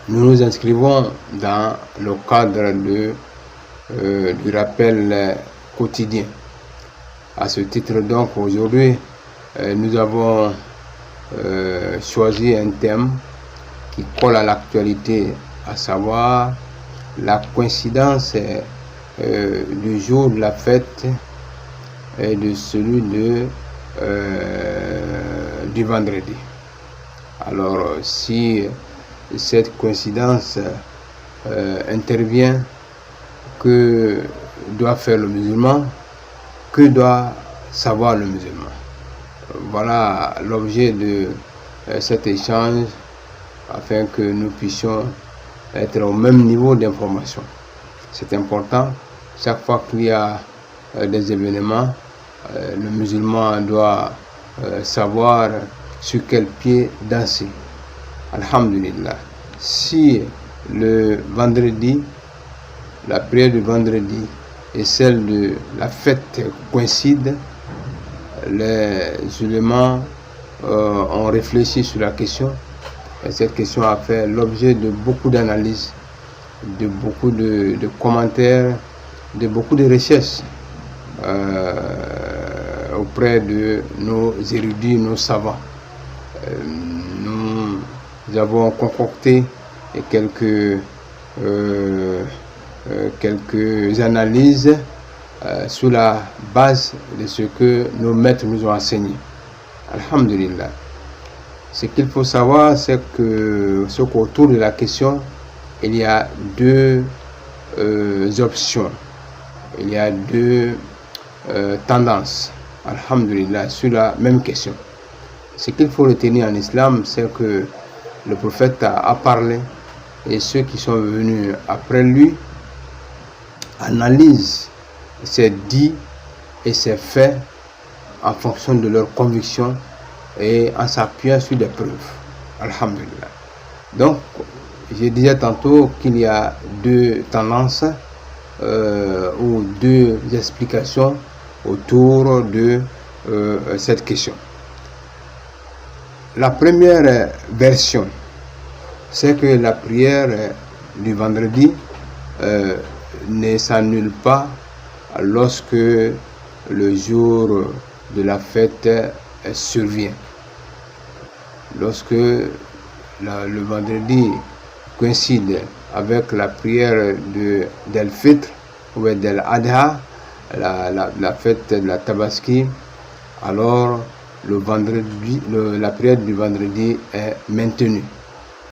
nous nous inscrivons dans le cadre du rappel quotidien. À ce titre donc, aujourd'hui, nous avons choisi un thème qui colle à l'actualité, à savoir la coïncidence du jour de la fête et de celui du vendredi. Alors, si cette coïncidence intervient, que doit faire le musulman? Que doit savoir le musulman? Voilà l'objet de cet échange, afin que nous puissions être au même niveau d'information. C'est important. Chaque fois qu'il y a des événements, le musulman doit savoir sur quel pied danser. Alhamdulillah. Si le vendredi, la prière du vendredi et celle de la fête coïncident, les musulmans ont réfléchi sur la question, et cette question a fait l'objet de beaucoup d'analyses, de beaucoup de commentaires, de beaucoup de recherches auprès de nos érudits, nos savants. Nous avons concocté quelques analyses sur la base de ce que nos maîtres nous ont enseigné. Alhamdulillah. Ce qu'il faut savoir, c'est qu'autour de la question, il y a deux options, il y a deux tendances, alhamdulillah, sur la même question. Ce qu'il faut retenir en islam, c'est que le prophète a parlé, et ceux qui sont venus après lui analysent ses dits et ses faits en fonction de leurs convictions et en s'appuyant sur des preuves. Alhamdulillah. Donc, je disais tantôt qu'il y a deux tendances ou deux explications autour de cette question. La première version, c'est que la prière du vendredi ne s'annule pas lorsque le jour de la fête survient. Lorsque le vendredi coïncide avec la prière d'El Fitr ou d'El Adha, la fête de la Tabaski, alors la prière du vendredi est maintenue.